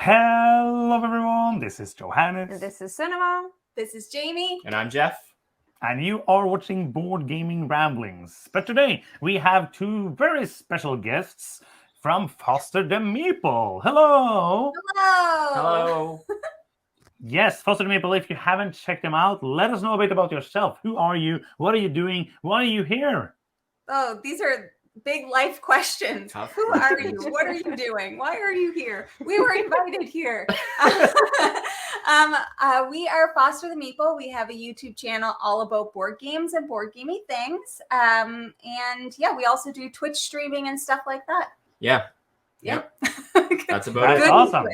Hello everyone, this is Johannes. And this is Cinema. This is Jamie. And I'm Jeff. And you are watching Board Gaming Ramblings. But today we have two very special guests from Foster the Meeple. Hello! Hello! Yes, Foster the Meeple, if you haven't checked them out, let us know a bit about yourself. Who are you? What are you doing? Why are you here? Oh, these are big life questions. Tough Who are you? What are you doing? Why are you here? We were invited here. We are Foster the Meeple. We have a YouTube channel all about board games and board gamey things. And yeah, we also do Twitch streaming and stuff like that. Yeah. Yep. That's about That's it. awesome.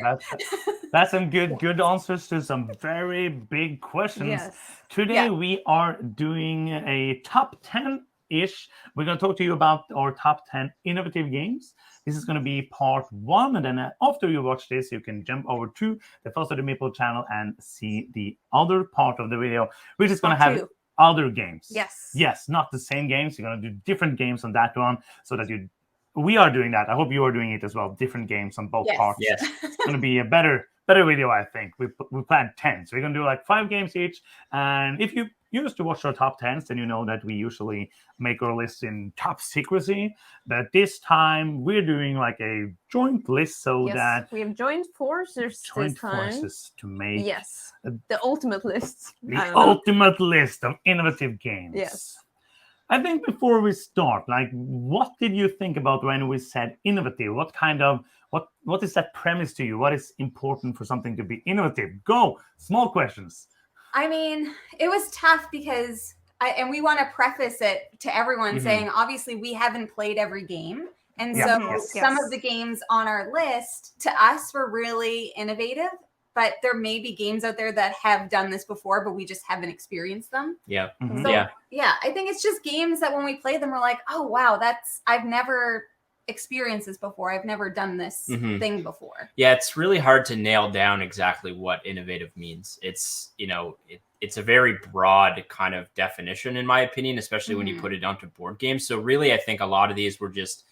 That's some good answers to some very big questions. Yes. Today we are doing a top 10-ish. We're going to talk to you about our top 10 innovative games. This is going to be part 1. And then after you watch this, you can jump over to the Foster the Meeple channel and see the other part of the video, which is going to have other games. Yes, not the same games. You're going to do different games on that one so that we are doing that. I hope you are doing it as well. Different games on both parts. Yes. It's going to be a better video, I think. We planned 10. So we're going to do like 5 games each. And if you used to watch our top 10s, then you know that we usually make our lists in top secrecy. But this time we're doing like a joint list so that we have joined forces to make the ultimate list. The ultimate list of innovative games. Yes. I think before we start, like, what did you think about when we said innovative? What is that premise to you? What is important for something to be innovative? Go, small questions. I mean, it was tough because, and we want to preface it to everyone saying, obviously, we haven't played every game. And so some of the games on our list to us were really innovative. But there may be games out there that have done this before, but we just haven't experienced them. Yeah. Mm-hmm. So, yeah, I think it's just games that when we play them, we're like, oh, wow, I've never experienced this before. I've never done this thing before. Yeah, it's really hard to nail down exactly what innovative means. It's, it's a very broad kind of definition, in my opinion, especially when you put it onto board games. So really, I think a lot of these were just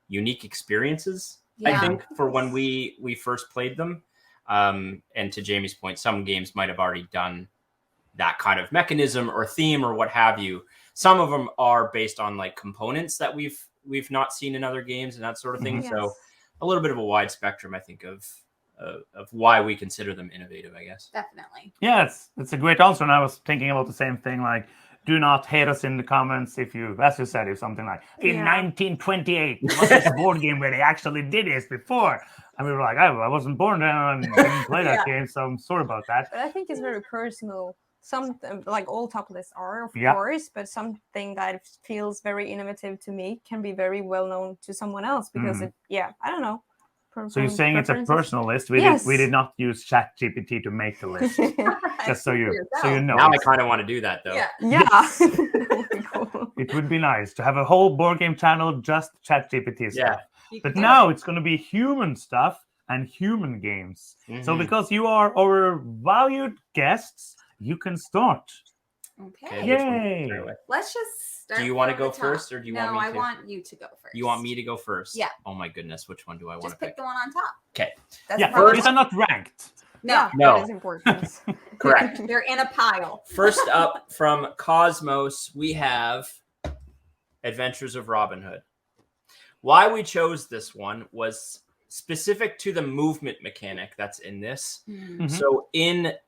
unique experiences, I think, for when we first played them. And to Jamie's point, some games might have already done that kind of mechanism or theme or what have you. Some of them are based on like components that we've not seen in other games and that sort of thing. Yes. So a little bit of a wide spectrum, I think, of why we consider them innovative, I guess. Definitely. Yeah, it's a great answer. And I was thinking about the same thing, like, do not hate us in the comments if you, as you said, if something like, in 1928, was this board game where they actually did this before? And we were like, I wasn't born then and didn't play that game, so I'm sorry about that. But I think it's very personal. Some, like all top lists are, of course, but something that feels very innovative to me can be very well known to someone else because I don't know. So you're saying it's a personal list? We did not use ChatGPT to make the list. Just so you know. Now I kind of want to do that though. Yeah. Yes. It would be nice to have a whole board game channel just ChatGPT stuff. But now it's going to be human stuff and human games. So because you are our valued guests, you can start. Okay. Yay. Let's just start. Do you want to go first or do you want me to? No, I want you to go first. You want me to go first? Yeah. Oh my goodness, which one do I want to pick? Just pick the one on top. Okay. These are not ranked. No. That is important. Correct. They're in a pile. First up from Cosmos, we have Adventures of Robin Hood. Why we chose this one was specific to the movement mechanic that's in this. So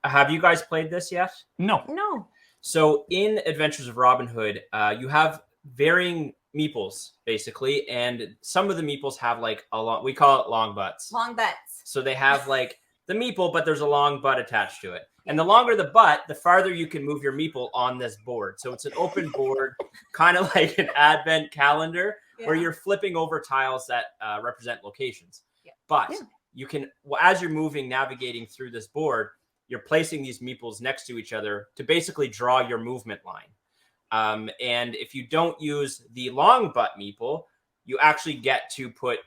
have you guys played this yet? No. So in Adventures of Robin Hood, you have varying meeples, basically. And some of the meeples have like we call it long butts. Long butts. So they have like the meeple, but there's a long butt attached to it. And the longer the butt, the farther you can move your meeple on this board. So it's an open board, kind of like an advent calendar where you're flipping over tiles that represent locations. But you can, as you're moving, navigating through this board, you're placing these meeples next to each other to basically draw your movement line. And if you don't use the long butt meeple, you actually get to put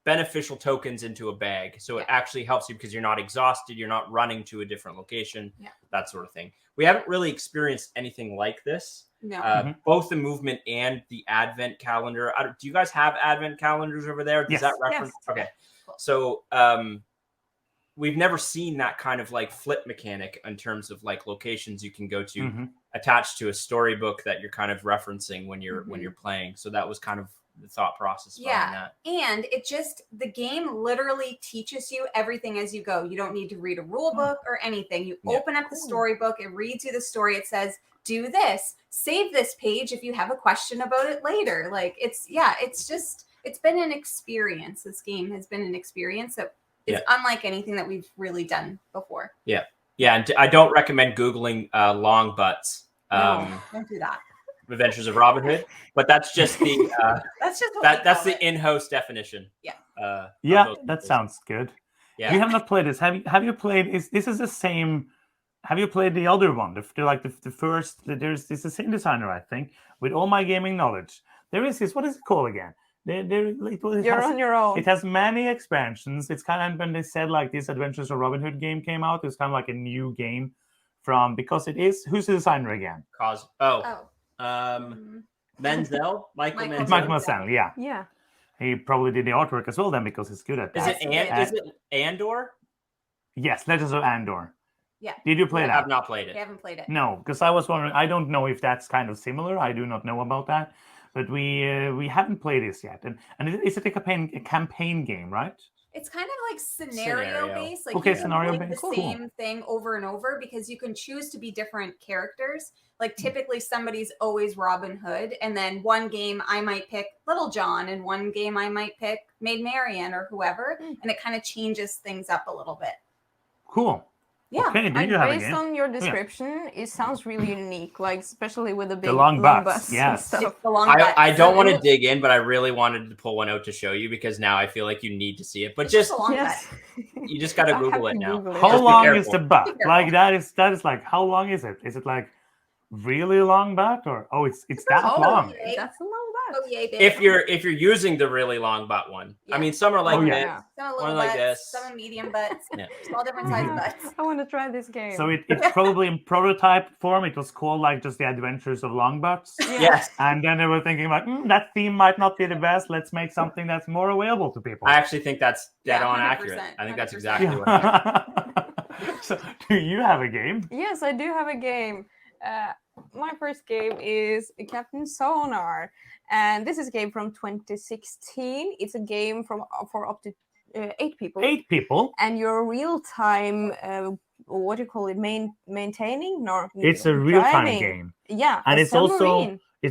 beneficial tokens into a bag. So it actually helps you because you're not exhausted. You're not running to a different location, that sort of thing. We haven't really experienced anything like this. No. Both the movement and the advent calendar. Do you guys have advent calendars over there? Does that reference? Yes. Okay. So we've never seen that kind of like flip mechanic in terms of like locations you can go to attached to a storybook that you're kind of referencing when you're playing. So that was kind of the thought process behind that. And the game literally teaches you everything as you go. You don't need to read a rule book or anything. You open up the storybook, it reads you the story, it says, do this, save this page if you have a question about it later. Like it's been an experience. This game has been an experience that is unlike anything that we've really done before. Yeah, and I don't recommend Googling long butts. No, don't do that. Adventures of Robin Hood, but that's just the that's the in-house definition. That sounds good. Yeah, we have not played this. Have you played? This is the same? Have you played the other one? The first. It's the same designer, I think. With all my gaming knowledge, there is this. What is it called again? You're on your own. It has many expansions. It's kind of when they said like this Adventures of Robin Hood game came out. It's kind of like a new game because it is. Who's the designer again? Menzel, Michael Menzel. Michael Menzel, yeah. Yeah. He probably did the artwork as well then because he's good at that. Is it Andor? Yes, Legends of Andor. Yeah. Did you play that? I have not played it. I haven't played it. No, because I was wondering. I don't know if that's kind of similar. I do not know about that. But we haven't played this yet. And is it a campaign game, right? It's kind of like scenario based. Like okay, you scenario can play based. the same thing over and over because you can choose to be different characters. Like typically somebody's always Robin Hood, and then one game I might pick Little John, and one game I might pick Maid Marian or whoever, and it kind of changes things up a little bit. Cool. Yeah. Okay, based on your description, it sounds really unique, like especially with the long butts. Yes. I don't want to dig in, but I really wanted to pull one out to show you because now I feel like you need to see it. But you just got to Google it now. How long is the butt? Like that is like how long is it? Is it like really long butt or it's that long? That's a long butt. If you're using the really long butt one, I mean some are like this, some are like this, some are medium butts, all different size butts. I want to try this game. So it's probably in prototype form. It was called like just the Adventures of Long Butts. Yes. And then they were thinking like that theme might not be the best. Let's make something that's more available to people. I actually think that's dead on accurate. I think that's exactly what happened. So do you have a game? Yes, I do have a game. My first game is Captain Sonar, and this is a game from 2016. It's a game for up to 8 people. 8 people. And you're real-time, what do you call it, maintaining? No, it's a real-time game. Yeah, and it's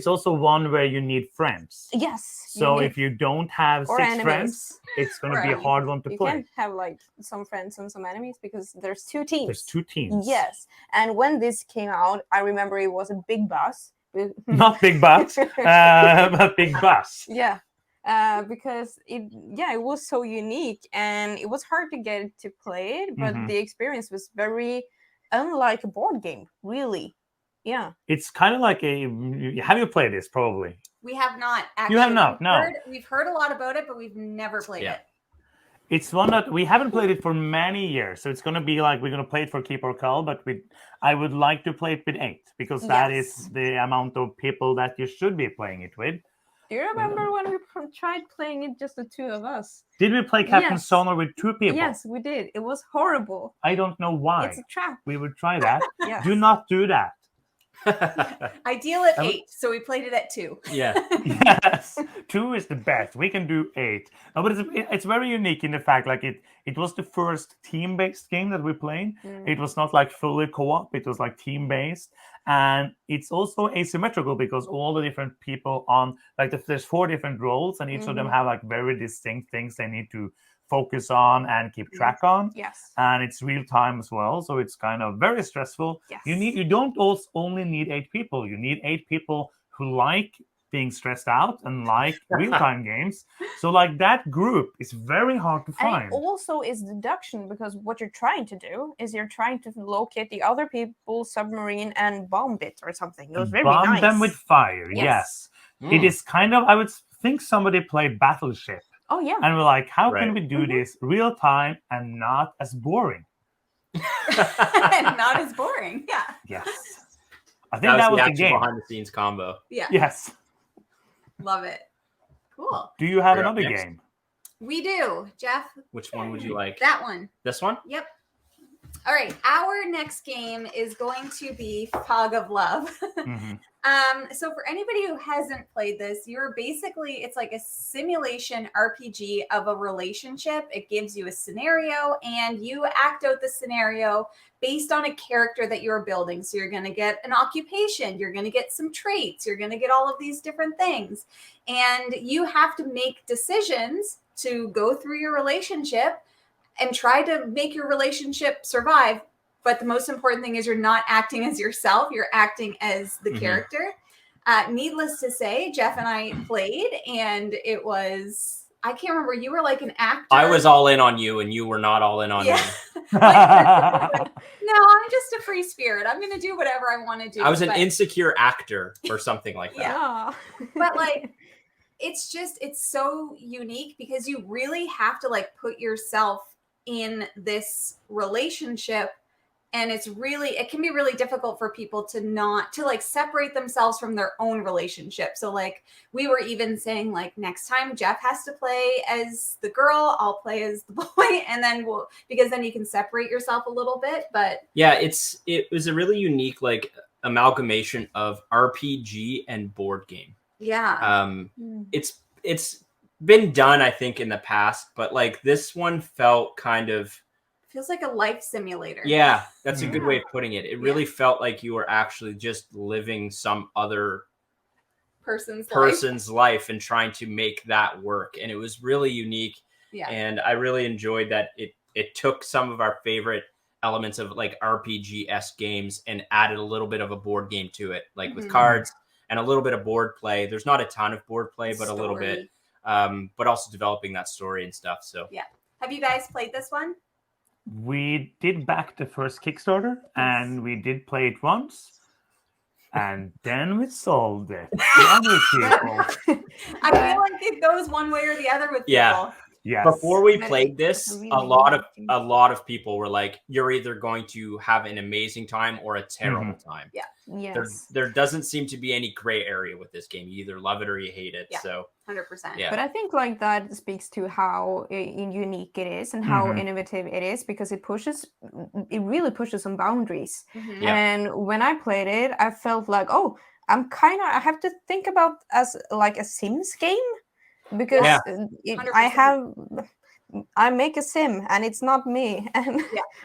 also one where you need friends. Yes. So if you don't have 6 friends, it's going to be a hard one to play. You can have like some friends and some enemies because there's 2 teams. There's 2 teams. Yes. And when this came out, I remember it was a big buzz. Not big butt, but big buzz. Yeah. Because it was so unique and it was hard to get to play it, but the experience was very unlike a board game, really. Yeah. It's kind of like have you played this? Probably. We have not actually. You have not, no. We've heard a lot about it, but we've never played it. It's one that we haven't played it for many years. So it's going to be like we're going to play it for Keep or Call, but I would like to play it with 8 because that is the amount of people that you should be playing it with. Do you remember when we tried playing it just the 2 of us? Did we play Captain Sonar with 2 people? Yes, we did. It was horrible. I don't know why. It's a trap. We would try that. Yes. Do not do that. Ideal at 8, so we played it at 2. Yeah. Yes, 2 is the best. We can do 8. No, but it's very unique in the fact like it was the first team-based game that we played. It was not like fully co-op. It was like team-based, and it's also asymmetrical because all the different people on like there's 4 different roles, and each of them have like very distinct things they need to focus on and keep track on. Yes. And it's real time as well, so it's kind of very stressful. Yes. You don't only need 8 people. You need 8 people who like being stressed out and like real time games. So like that group is very hard to find. And it also is deduction because what you're trying to do is you're trying to locate the other people's submarine and bomb it or something. It was very nice. Bomb them with fire. Yes. It is kind of, I would think somebody played Battleship. Oh, yeah. And we're like, how can we do this real time and not as boring? And not as boring. Yeah. Yes. I think that was the game. Behind the scenes combo. Yeah. Yes. Love it. Cool. Do you have another game? We do, Jeff. Which one would you like? That one. This one? Yep. All right. Our next game is going to be Fog of Love. So for anybody who hasn't played this, it's like a simulation RPG of a relationship. It gives you a scenario and you act out the scenario based on a character that you're building. So you're going to get an occupation, you're going to get some traits, you're going to get all of these different things. And you have to make decisions to go through your relationship and try to make your relationship survive. But the most important thing is you're not acting as yourself. You're acting as the character. Needless to say, Jeff and I played, and it was, I can't remember, you were like an actor. I was all in on you, and you were not all in on me. No, I'm just a free spirit. I'm going to do whatever I want to do. I was an insecure actor or something like that. Yeah. But like, it's so unique because you really have to like put yourself in this relationship. And it can be really difficult for people to like separate themselves from their own relationship. So like we were even saying like next time Jeff has to play as the girl, I'll play as the boy. And then because then you can separate yourself a little bit. But yeah, it was a really unique like amalgamation of RPG and board game. Yeah. It's been done, I think, in the past, but like this one felt kind of feels like a life simulator. Yeah, that's a good way of putting it. It really felt like you were actually just living some other person's life and trying to make that work. And it was really unique. Yeah. And I really enjoyed that it took some of our favorite elements of like RPG-esque games and added a little bit of a board game to it, like with cards and a little bit of board play. There's not a ton of board play, but a little bit. But also developing that story and stuff. So yeah. Have you guys played this one? We did back the first Kickstarter, and we did play it once, and then we sold it to other people. I feel like it goes one way or the other with people. Yes. Before we played this, a lot of people were like, "You're either going to have an amazing time or a terrible time." Yeah. Yes. There doesn't seem to be any gray area with this game. You either love it or you hate it. Yeah. So 100%. But I think like that speaks to how unique it is and how innovative it is, because it really pushes some boundaries. And when I played it, I felt like, oh, I have to think about as like a Sims game, because I make a sim and it's not me, and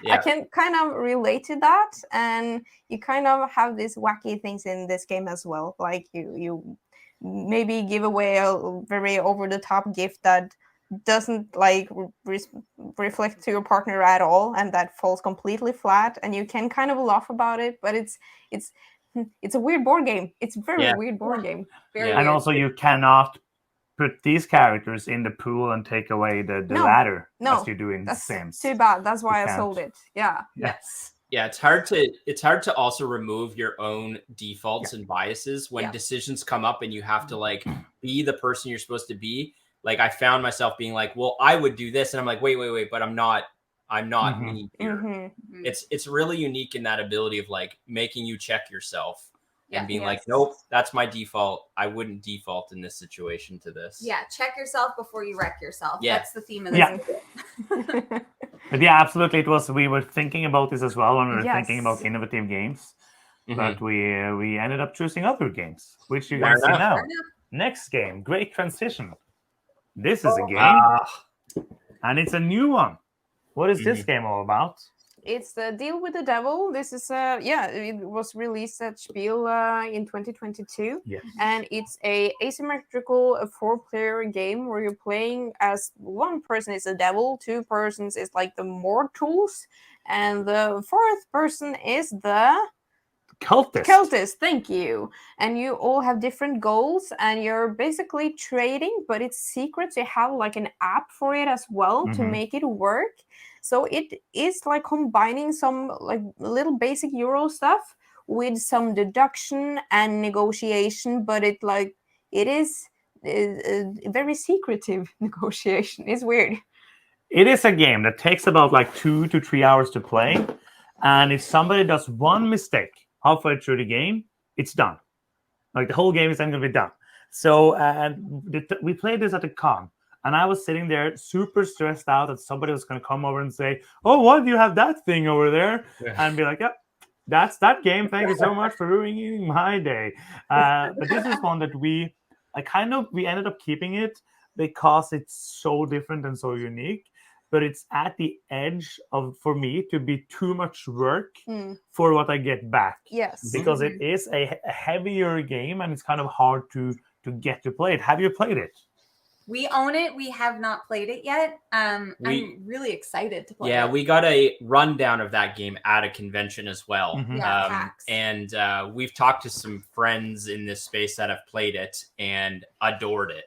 I can kind of relate to that. And you kind of have these wacky things in this game as well, like you maybe give away a very over-the-top gift that doesn't like reflect to your partner at all, and that falls completely flat, and you can kind of laugh about it, but it's a weird board game. It's a very weird board game. Very weird. And also you cannot put these characters in the pool and take away the ladder as you do in Sims. Too bad. That's why I sold it. Yeah. Yes. Yeah, it's hard to also remove your own defaults and biases when decisions come up and you have to like be the person you're supposed to be. Like I found myself being like, well, I would do this, and I'm like, wait, but I'm not me here. It's really unique in that ability of like making you check yourself and being like, nope, that's my default. I wouldn't default in this situation to this. Yeah, check yourself before you wreck yourself. Yeah. That's the theme of this. But yeah, absolutely. We were thinking about this as well when we were thinking about innovative games. But we ended up choosing other games, which you guys see now. Next game, great transition. This is a game, and it's a new one. What is this game all about? It's the Deal with the Devil. This is it was released at Spiel in 2022. Yes. And it's a asymmetrical 4-player game where you're playing as one person is the devil, 2 persons is like the mortals, and the 4th person is the cultist, thank you. And you all have different goals, and you're basically trading, but it's secret. So you have like an app for it as well to make it work. So it is like combining some like little basic Euro stuff with some deduction and negotiation, but it is a very secretive negotiation. It's weird. It is a game that takes about like 2 to 3 hours to play, and if somebody does one mistake halfway through the game, it's done. Like the whole game is then going to be done. So we played this at a con, And I was sitting there super stressed out that somebody was going to come over and say, "Oh, why do you have that thing over there?" And be like, "Yep, that's that game. Thank you so much for ruining my day." But this is one that we ended up keeping it because it's so different and so unique. But it's at the edge of, for me, to be too much work for what I get back. Yes. Because it is a heavier game and it's kind of hard to get to play it. Have you played it? We own it. We have not played it yet. I'm really excited to play it. Yeah, we got a rundown of that game at a convention as well. Yeah, PAX. And we've talked to some friends in this space that have played it and adored it.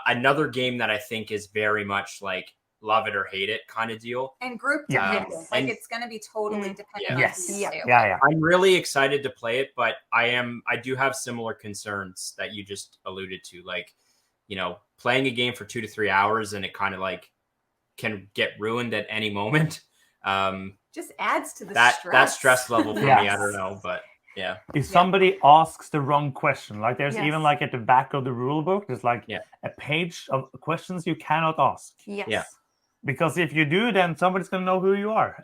Another game that I think is very much like love it or hate it kind of deal. And group dependent. Like it's going to be totally dependent on you too. Yeah. I'm really excited to play it, but I do have similar concerns that you just alluded to. Like, you know, playing a game for 2 to 3 hours and it kind of like can get ruined at any moment. Just adds to the that stress level for me. Yes. I don't know, but yeah. If somebody asks the wrong question, like there's even like at the back of the rule book, there's like a page of questions you cannot ask. Yes. Yeah. Because if you do, then somebody's going to know who you are.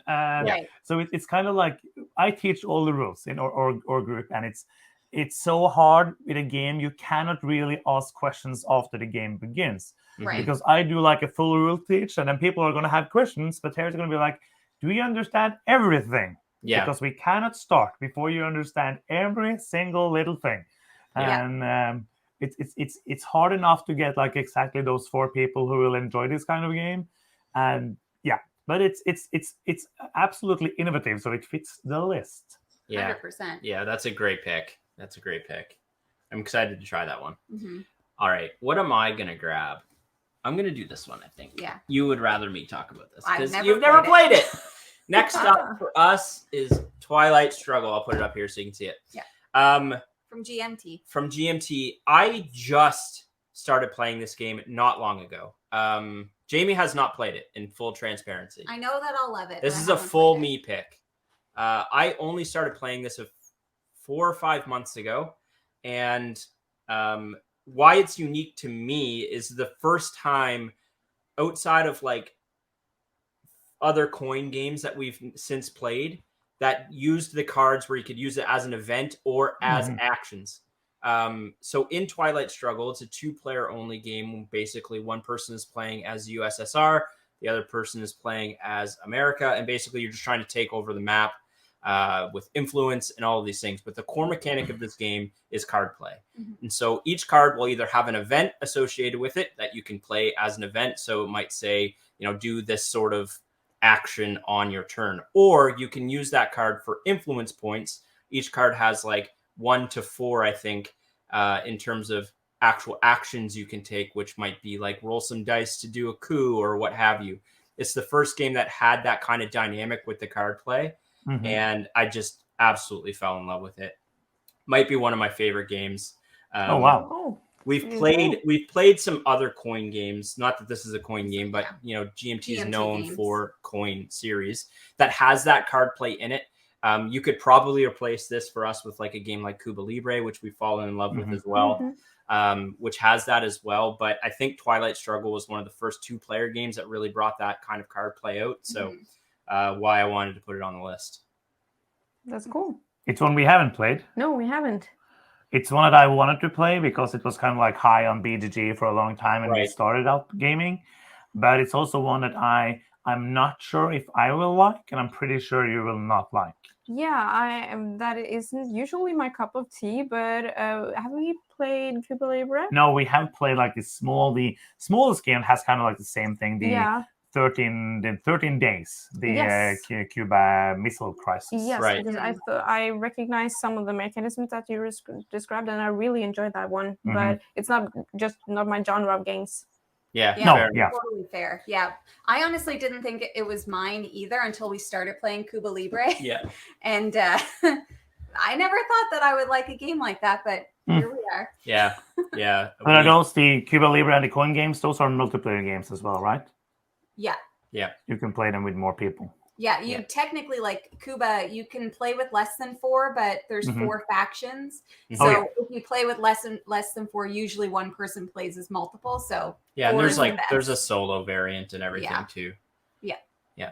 So it's kind of like I teach all the rules in our group, and it's so hard with a game. You cannot really ask questions after the game begins. Right. Because I do like a full rule teach, and then people are going to have questions, but they're going to be like, do you understand everything? Yeah. Because we cannot start before you understand every single little thing. And it's hard enough to get like exactly those 4 people who will enjoy this kind of game. And but it's absolutely innovative, so it fits the list. 100%. Yeah, that's a great pick. I'm excited to try that one. All right, what am I gonna grab? I'm gonna do this one. I think. Yeah. You would rather me talk about this because you've never played it. Next up for us is Twilight Struggle. I'll put it up here so you can see it. Yeah. From GMT. From GMT. I just started playing this game not long ago. Jamie has not played it, in full transparency. I know that I'll love it. This is a full me pick. I only started playing this 4 or 5 months ago. And why it's unique to me is the first time outside of like other coin games that we've since played that used the cards where you could use it as an event or as actions. So in Twilight Struggle, it's a 2-player only game. Basically, one person is playing as the USSR, the other person is playing as America, and basically you're just trying to take over the map with influence and all of these things. But the core mechanic of this game is card play. And so each card will either have an event associated with it that you can play as an event. So it might say, you know, do this sort of action on your turn, or you can use that card for influence points. Each card has like 1 to 4, I think, in terms of actual actions you can take, which might be like roll some dice to do a coup or what have you. It's the first game that had that kind of dynamic with the card play, and I just absolutely fell in love with it. Might be one of my favorite games. Oh wow! We've played some other coin games. Not that this is a coin game, but you know, GMT is known games for coin series that has that card play in it. You could probably replace this for us with like a game like Cuba Libre, which we've fallen in love with as well, which has that as well. But I think Twilight Struggle was one of the first 2-player games that really brought that kind of card play out. So why I wanted to put it on the list. That's cool. It's one we haven't played. No, we haven't. It's one that I wanted to play because it was kind of like high on BGG for a long time and we started out gaming. But it's also one that I'm not sure if I will like, and I'm pretty sure you will not like. Yeah, that isn't usually my cup of tea, but have we played Cuba Libre? No, we have played like the smallest game has kind of like the same thing. The 13 days, the Cuba Missile Crisis. Yes, because I recognize some of the mechanisms that you described, and I really enjoyed that one. But it's not my genre of games. Totally fair. Yeah, I honestly didn't think it was mine either until we started playing Cuba Libre. And I never thought that I would like a game like that, but here we are. Yeah. But are those the Cuba Libre and the coin games? Those are multiplayer games as well, right? Yeah. You can play them with more people. Yeah, you technically, like Cuba, you can play with less than 4, but there's 4 factions. So if you play with less than 4, usually one person plays as multiple. So and there's a solo variant and everything too. Yeah. Yeah.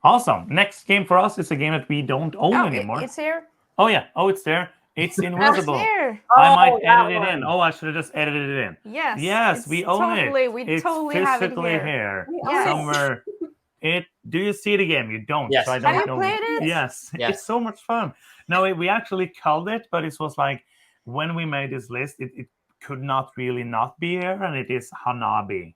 Awesome. Next game for us is a game that we don't own anymore. It's here. Oh yeah. Oh, it's there. It's Invisible. It's there. I might edit it in. Oh, I should have just edited it in. Yes. Yes, we own it. We totally have it here. Yes. Somewhere. Do you see it again? You don't. Yes. So I don't Have you know. played it? Yes. It's so much fun. No, we actually culled it, but it was like when we made this list, it could not really not be here, and it is Hanabi.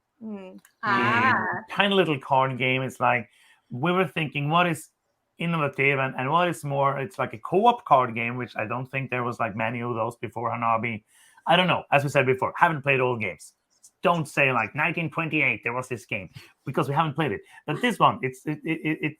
Tiny little card game. It's like we were thinking, what is innovative and what is more? It's like a co-op card game, which I don't think there was like many of those before Hanabi. I don't know. As we said before, haven't played all games. Don't say like 1928 there was this game because we haven't played it. But this one, it's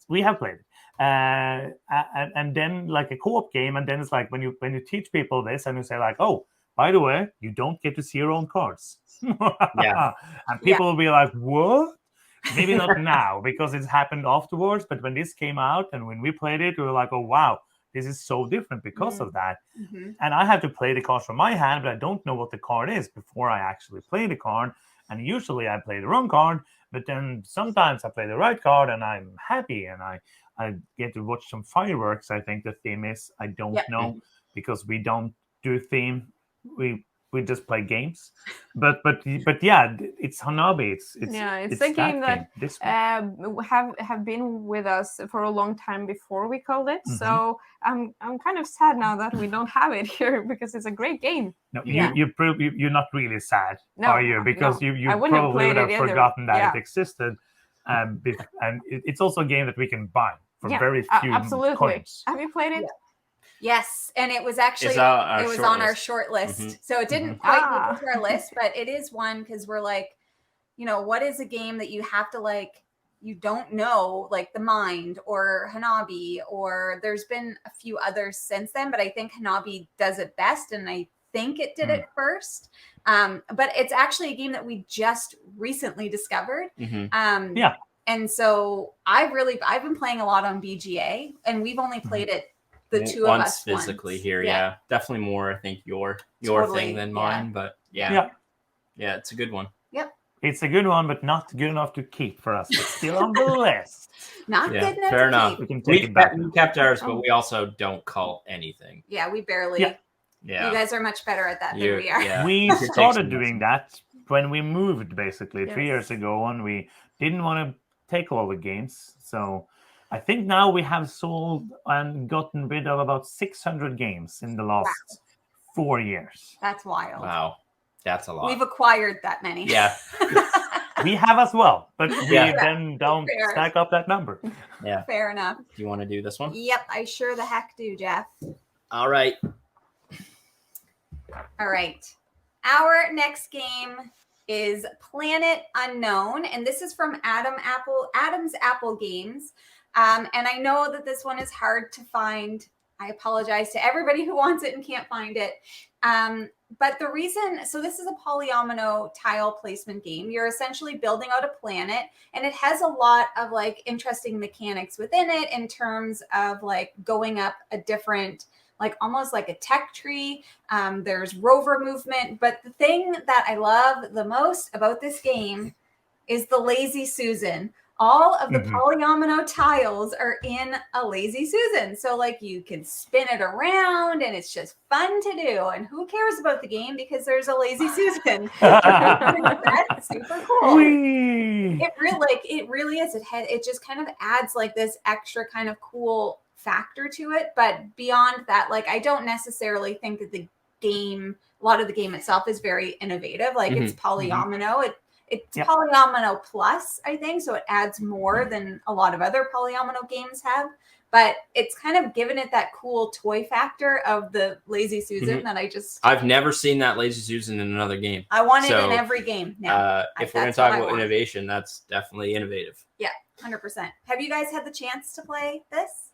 we have played it. And then like a co-op game, and then it's like when you teach people this and you say like, oh, by the way, you don't get to see your own cards. And people will be like, what? Maybe not now because it's happened afterwards, but when this came out and when we played it, we were like, oh wow, this is so different because of that. And I have to play the cards from my hand, but I don't know what the card is before I actually play the card. And usually I play the wrong card, but then sometimes I play the right card and I'm happy and I get to watch some fireworks. I think the theme is, I don't know, because we don't do theme. We just play games, but yeah, it's Hanabi. It's a game that have been with us for a long time before we called it. So I'm kind of sad now that we don't have it here because it's a great game. No, you're not really sad, are you? Because you probably would have forgotten that it existed. And it's also a game that we can buy for very few coins. Have you played it? Yes, and it was actually on our short list. So it didn't quite make it to our list, but it is one because we're like, what is a game that you have to like, you don't know, like The Mind or Hanabi, or there's been a few others since then, but I think Hanabi does it best, and I think it did it first. But it's actually a game that we just recently discovered. And so I've been playing a lot on BGA, and we've only played it the two of us physically here. Yeah, definitely more. I think your thing than mine, but yeah, it's a good one. Yep, it's a good one, but not good enough to keep for us. It's still on the list. Not good enough. Fair enough. We can take it back. We kept ours, but we also don't call anything. Yeah, we barely. Yeah, you guys are much better at that than we are. Yeah. We started doing that when we moved, basically 3 years ago, and we didn't want to take all the games, so. I think now we have sold and gotten rid of about 600 games in the last 4 years. That's wild. Wow. That's a lot. We've acquired that many. Yeah. We have as well, but we then don't stack up that number. Yeah. Fair enough. Do you want to do this one? Yep, I sure the heck do, Jeff. All right. All right. Our next game is Planet Unknown, and this is from Adam's Apple Games. And I know that this one is hard to find. I apologize to everybody who wants it and can't find it. But the reason, so this is a polyomino tile placement game. You're essentially building out a planet, and it has a lot of like interesting mechanics within it in terms of like going up a different, like almost like a tech tree. There's rover movement. But the thing that I love the most about this game is the Lazy Susan. All of the polyomino tiles are in a Lazy Susan. So like you can spin it around and it's just fun to do. And who cares about the game because there's a Lazy Susan. That's super cool. It really is. It just kind of adds like this extra kind of cool factor to it. But beyond that, like I don't necessarily think that a lot of the game itself is very innovative. Like it's polyomino. It's polyomino plus, I think, so it adds more than a lot of other polyomino games have. But it's kind of given it that cool toy factor of the Lazy Susan that I've never seen that Lazy Susan in another game. I want it in every game now. If we're going to talk about innovation, that's definitely innovative. Yeah, 100%. Have you guys had the chance to play this?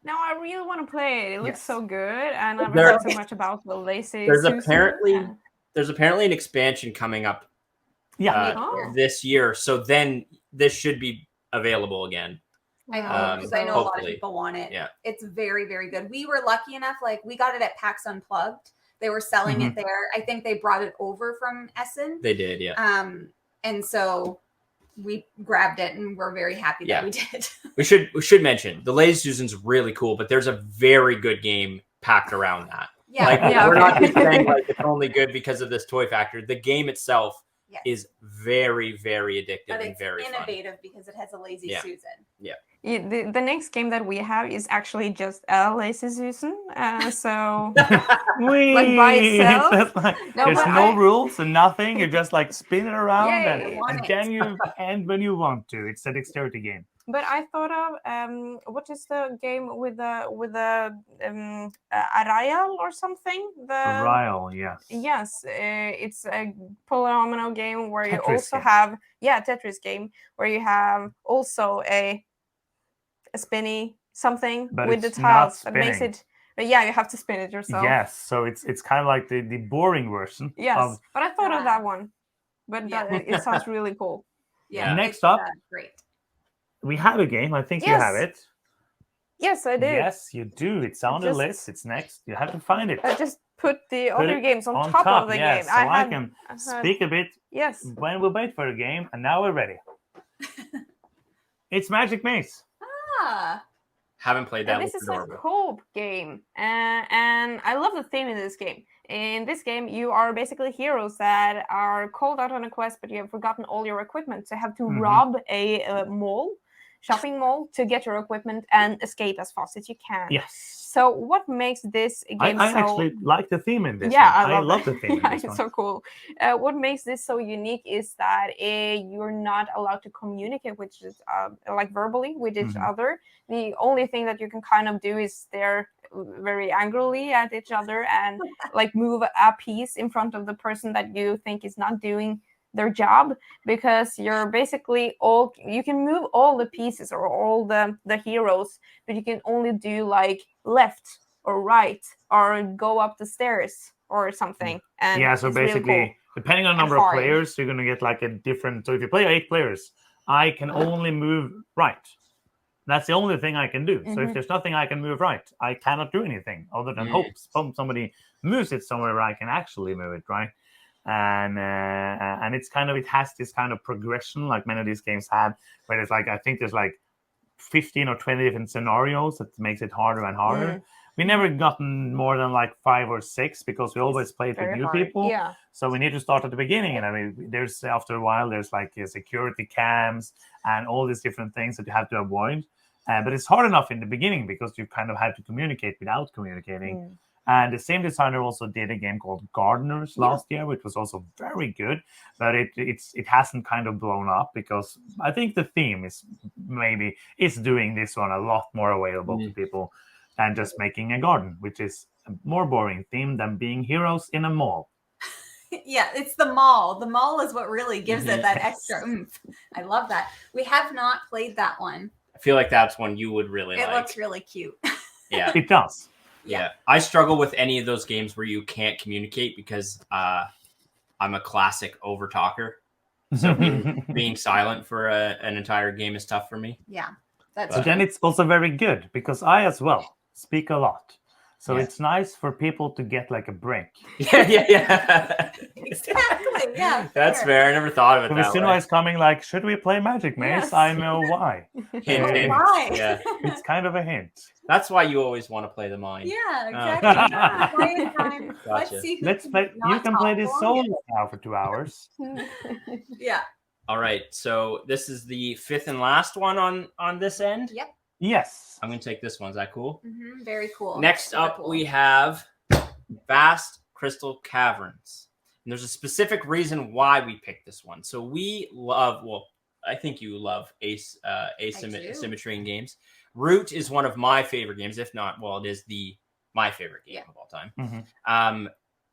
No, I really want to play it. It looks so good, and I've heard so much about the Lazy Susan. There's apparently an expansion coming up this year, so then this should be available again. I hope, because I know a lot of hopefully. people want it. Yeah. It's very, very good. We were lucky enough, like we got it at PAX Unplugged. They were selling it there. I think they brought it over from Essen. They did, yeah. And so we grabbed it, and we're very happy that we did. we should mention the Lazy Susan's really cool, but there's a very good game packed around that. Yeah, like we're not just saying like it's only good because of this toy factor. The game itself is very, very addictive but and very innovative because it has a Lazy Susan. Yeah. The next game that we have is actually just a Lazy Susan. So Wait, like by itself. There's no rules and nothing. You just like spin it around Yay, and then you end when you want to. It's a dexterity game. But I thought of what is the game with the Arial or something? The Arial, yes. Yes, it's a polyomino game where you Tetris also game. have Tetris game where you have also a spinny something But with the it's tiles not that makes spinning. it. But yeah, you have to spin it yourself. Yes, so it's kind of like the boring version. Yes, but I thought of that one. But it sounds really cool. Yeah. Next up, great. We have a game. I think you have it. Yes, I do. Yes, you do. It's on the list. It's next. You have to find it. I just put the other games on top of the game. So I can speak a bit. Yes. When we wait for the game, and now we're ready. It's Magic Maze. Haven't played that. This is a co-op game, and I love the theme in this game. In this game, you are basically heroes that are called out on a quest, but you have forgotten all your equipment. So you have to rob a shopping mall, to get your equipment and escape as fast as you can. Yes. So what makes this game I actually like the theme in this. Yeah, one. I love the theme in this it's one. so cool. What makes this so unique is that you're not allowed to communicate with like verbally with each other. The only thing that you can kind of do is stare very angrily at each other and like move a piece in front of the person that you think is not doing their job, because you're basically you can move all the pieces or all the heroes, but you can only do like left or right or go up the stairs or something. And so it's basically really cool. depending on the number of players, you're going to get like a different. So if you play 8 players, I can only move right. That's the only thing I can do. So if there's nothing I can move right, I cannot do anything other than hope somebody moves it somewhere where I can actually move it right. And it's kind of, it has this kind of progression like many of these games have, where it's like, I think there's like 15 or 20 different scenarios that makes it harder and harder. We never gotten more than like 5 or 6 because we always played with new people. Yeah. So we need to start at the beginning. And I mean, there's after a while, there's like security cams and all these different things that you have to avoid. But it's hard enough in the beginning because you kind of have to communicate without communicating. And the same designer also did a game called Gardeners last year, which was also very good, but it hasn't kind of blown up because I think the theme is doing this one a lot more available to people than just making a garden, which is a more boring theme than being heroes in a mall. Yeah, it's the mall. The mall is what really gives it that extra oomph. I love that. We have not played that one. I feel like that's one you would really like. It looks really cute. Yeah, it does. Yeah, I struggle with any of those games where you can't communicate because I'm a classic overtalker. So being silent for an entire game is tough for me. Yeah, that's. But then it's also very good because I as well speak a lot. So it's nice for people to get like a break. Yeah. Exactly. Yeah. That's fair. I never thought of it that way. Sinua is coming like, should we play Magic Maze? Yes. I know why. Hint. Why? Yeah. It's kind of a hint. That's why you always want to play the mine. Yeah, exactly. Playing time. Gotcha. Let's see who Let's play. You can play this solo now for 2 hours. Yeah. All right. So this is the 5th and last one on this end. Yep. Yes. I'm going to take this one. Is that cool? Very cool. Next Super up, cool. we have Vast Crystal Caverns. And there's a specific reason why we picked this one. So we love, I think you love asymmetry in games. Root is one of my favorite games, if not, it is my favorite game of all time.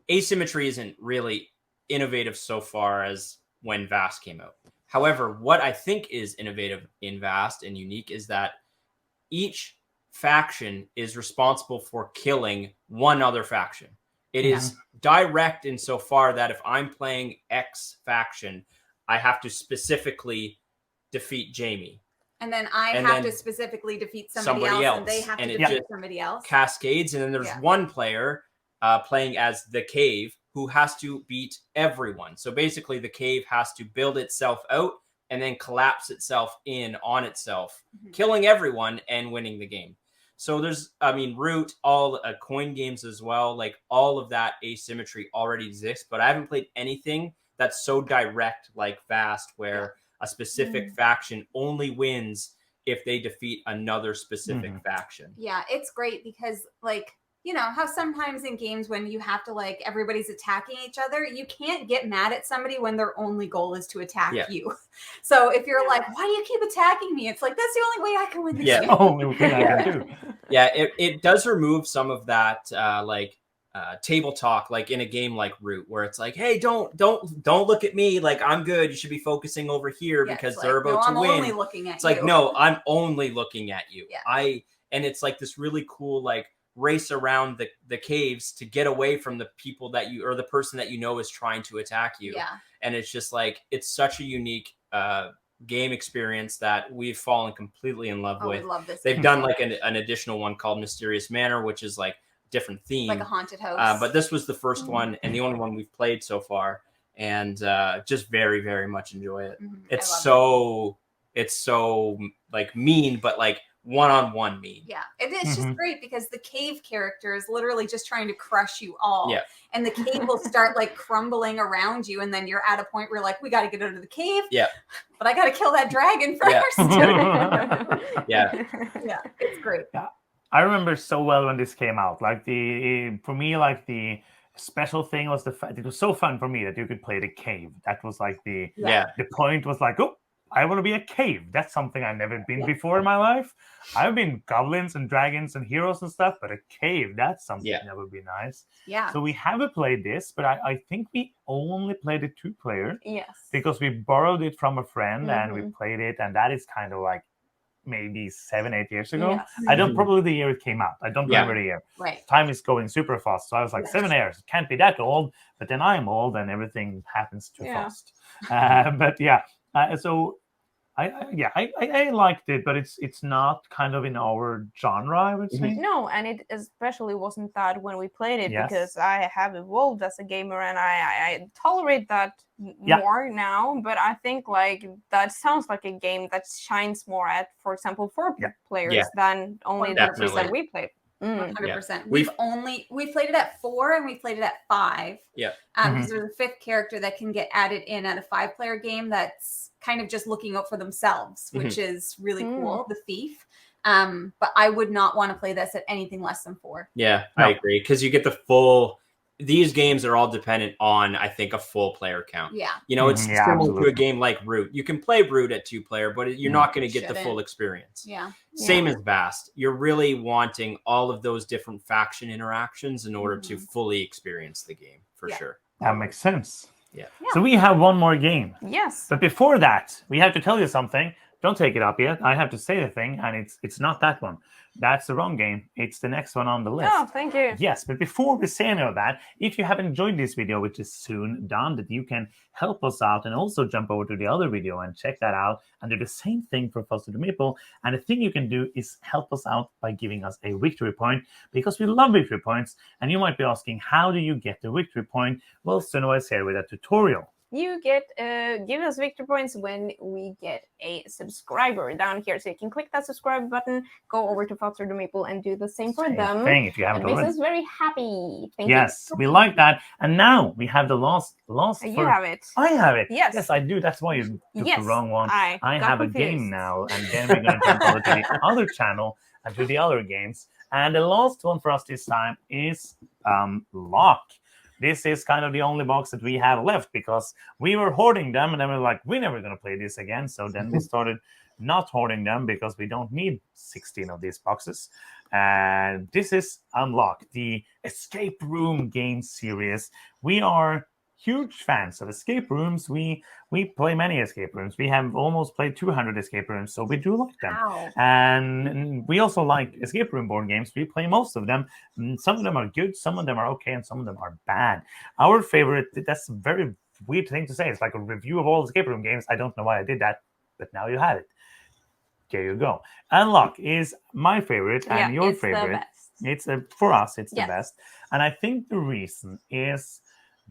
Asymmetry isn't really innovative so far as when Vast came out. However, what I think is innovative in Vast and unique is that each faction is responsible for killing one other faction. It is direct insofar that if I'm playing X faction, I have to specifically defeat Jamie. And then I And have then to specifically defeat somebody else, and they have to and it defeat just somebody else. cascades, and then there's one player playing as the cave who has to beat everyone. So basically the cave has to build itself out and then collapse itself in on itself, killing everyone and winning the game. So there's, I mean, Root, all coin games as well, like all of that asymmetry already exists, but I haven't played anything that's so direct like Vast, where a specific faction only wins if they defeat another specific faction. Yeah, it's great because, like, you know how sometimes in games when you have to, like, everybody's attacking each other, you can't get mad at somebody when their only goal is to attack you. So if you're like, why do you keep attacking me? It's like, that's the only way I can win this game. Only thing I can do. Yeah, it does remove some of that table talk, like in a game like Root, where it's like, hey, don't look at me, like I'm good. You should be focusing over here because they're about to win. Only looking at it's like, no, I'm only looking at you. Yeah. And it's like this really cool like race around the caves to get away from the people that you, or the person that you know is trying to attack you. Yeah. And it's just like, it's such a unique game experience that we've fallen completely in love with. We love this. They've done like an additional one called Mysterious Manor, which is like different theme, like a haunted house. But this was the first one and the only one we've played so far, and just very, very much enjoy it. It's so like mean, but like one-on-one mean. Yeah, it is just great because the cave character is literally just trying to crush you all. Yeah. And the cave will start like crumbling around you, and then you're at a point where like, we got to get out of the cave. Yeah. But I got to kill that dragon first. Yeah. Yeah, it's great. Yeah. I remember so well when this came out. Like for me, like the special thing was the fact it was so fun for me that you could play the cave. That was like the point was like, oh, I want to be a cave. That's something I've never been before in my life. I've been goblins and dragons and heroes and stuff, but a cave, that's something that would be nice. Yeah. So we haven't played this, but I think we only played it 2-player. Yes. Because we borrowed it from a friend and we played it, and that is kind of like maybe 7-8 years ago. Yes. I don't probably the year it came out. I don't remember the year. Right. Time is going super fast. So I was like, 7 years. It can't be that old. But then I'm old and everything happens too fast. But yeah. So I liked it, but it's not kind of in our genre, I would say. No, and it especially wasn't that when we played it, because I have evolved as a gamer and I tolerate that more now. But I think like that sounds like a game that shines more at, for example, 4 players than only the 3 we played. 100%. We've played it at 4 and we played it at 5. Yeah. Because there's a 5th character that can get added in at a 5-player game that's kind of just looking out for themselves, which is really cool. The thief. But I would not want to play this at anything less than 4. Yeah, I agree. Because you get the full. These games are all dependent on, I think, a full player count. Yeah. You know, it's similar to a game like Root. You can play Root at 2-player, but you're not going to get the full experience. Yeah. Same as Vast. You're really wanting all of those different faction interactions in order to fully experience the game, for sure. That makes sense. Yeah. So we have one more game. Yes. But before that, we have to tell you something. Don't take it up yet. I have to say the thing, and it's not that one. That's the wrong game. It's the next one on the list. Oh, thank you. Yes, but before we say any of that, if you have enjoyed this video, which is soon done, that you can help us out and also jump over to the other video and check that out and do the same thing for Foster the Meeple. And the thing you can do is help us out by giving us a victory point, because we love victory points. And you might be asking, how do you get the victory point? Well, Sunniva is here with a tutorial. You get give us victory points when we get a subscriber down here. So you can click that subscribe button, go over to Foster the Meeple and do the same for them. Thing, if you haven't already. Makes us very happy. Thank you. We like that. And now we have the last. You have it. I have it. Yes. Yes, I do. That's why you took the wrong one. I have confused. A game now, and then we're going to jump over to the other channel and do the other games. And the last one for us this time is Lock. This is kind of the only box that we have left, because we were hoarding them, and then we were like, we're never going to play this again. So then we started not hoarding them, because we don't need 16 of these boxes. And this is Unlock, the escape room game series. We are huge fans of escape rooms. We play many escape rooms. We have almost played 200 escape rooms, so we do like them. Wow. And we also like escape room board games. We play most of them. Some of them are good, some of them are okay, and some of them are bad. Our favorite, that's a very weird thing to say. It's like a review of all escape room games. I don't know why I did that, but now you have it. There you go. Unlock is my favorite and your it's favorite. the best. It's for us, it's the Yes. best. And I think the reason is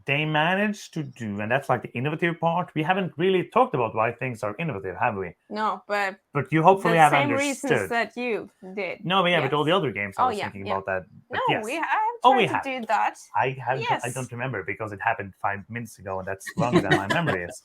they managed to do, and that's like the innovative part. We haven't really talked about why things are innovative, have we? No, but But you hopefully the have same reasons understood. that you did. No, but yeah, with all the Yes. other games, I Oh, was yeah, thinking yeah. about that. But No, yes, we have Oh, tried we to have. do that. I Yes. don't remember because it happened 5 minutes ago, and that's longer than my memory is.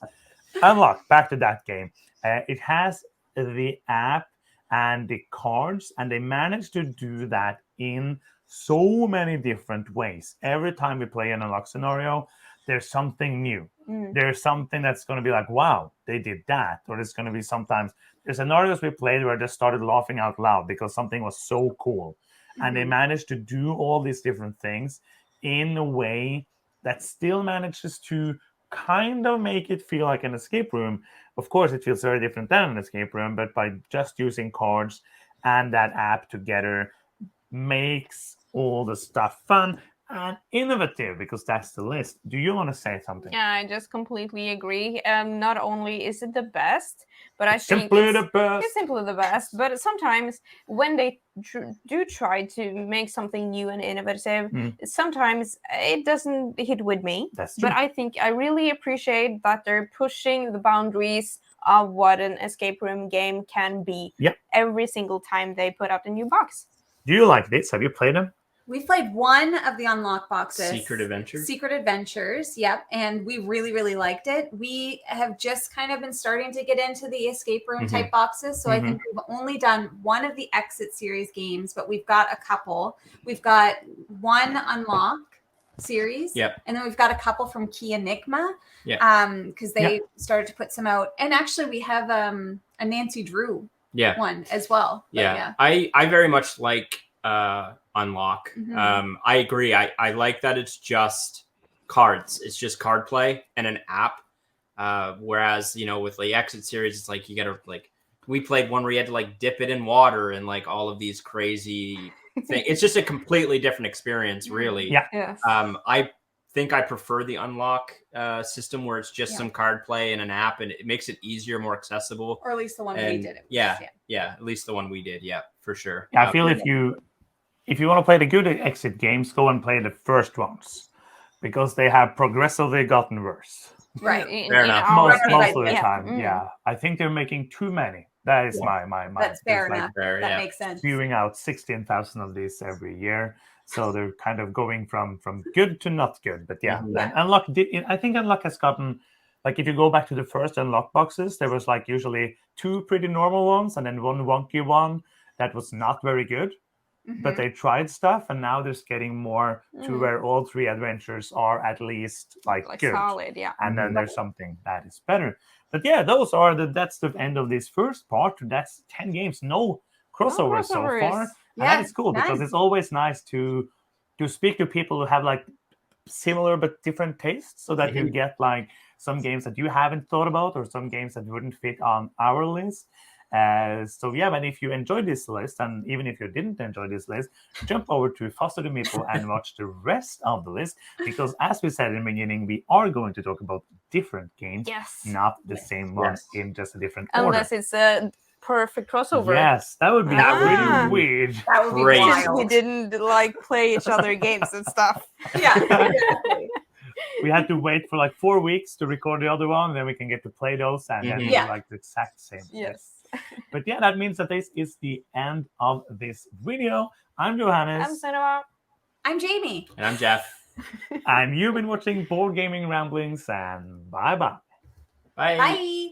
Unlock, back to that game. It has the app and the cards, and they managed to do that in so many different ways. Every time we play an Unlock scenario, there's something new. There's something that's going to be like, wow, they did that. Or there's going to be sometimes, there's scenarios we played where I just started laughing out loud because something was so cool. And they managed to do all these different things in a way that still manages to kind of make it feel like an escape room. Of course, it feels very different than an escape room, but by just using cards and that app together makes all the stuff fun and innovative, because that's the list. Do you want to say something? Yeah, I just completely agree. Not only is it the best, but I It's think simply the best. It's simply the best. But sometimes when they do try to make something new and innovative, sometimes it doesn't hit with me. That's true. But I think I really appreciate that they're pushing the boundaries of what an escape room game can be every single time they put out a new box. Do you like this? Have you played them? We've played one of the unlock boxes. Secret Adventures, yep. And we really, really liked it. We have just kind of been starting to get into the escape room type boxes. So I think we've only done one of the Exit series games, but we've got a couple. We've got one unlock series. Yep. And then we've got a couple from Key Enigma. Yeah. Because they started to put some out. And actually we have a Nancy Drew one as well. But yeah. I very much like Unlock. I agree. I like that it's just cards. It's just card play and an app. Whereas, with the Exit series, it's like you gotta we played one where you had to dip it in water and all of these crazy things. It's just a completely different experience, really. Yeah. Yes. I think I prefer the Unlock system where it's just some card play and an app, and it makes it easier, more accessible. Or at least the one we did. Yeah, at least the one we did. Yeah, for sure. I feel if you want to play the good Exit games, go and play the first ones, because they have progressively gotten worse. Right. Fair enough. Most of the time, I think they're making too many. That is my. That's fair enough. Fair, that makes sense. Spewing out 16,000 of these every year. So they're kind of going from good to not good. But and Unlock I think Unlock has gotten, if you go back to the first Unlock boxes, there was usually 2 pretty normal ones and then one wonky one that was not very good. But they tried stuff, and now they're getting more to where all 3 adventures are at least good. Solid, And then there's something that is better. But that's the end of this first part. That's 10 games, no crossovers so far. And that is cool because it's always nice to speak to people who have similar but different tastes, so that you get some games that you haven't thought about or some games that wouldn't fit on our list. But if you enjoyed this list, and even if you didn't enjoy this list, jump over to Foster the Meeple and watch the rest of the list, because as we said in the beginning, we are going to talk about different games, not the same ones in just a different order. Unless it's a perfect crossover. Yes, that would be really weird. That would be Great. wild. We didn't play each other games and stuff. Yeah, exactly. We had to wait for 4 weeks to record the other one, and then we can get to play those, and then the exact same. Yes. But that means that this is the end of this video. I'm Johannes. I'm Senova. I'm Jamie. And I'm Jeff. And you've been watching Board Gaming Ramblings, and bye-bye. Bye. Bye.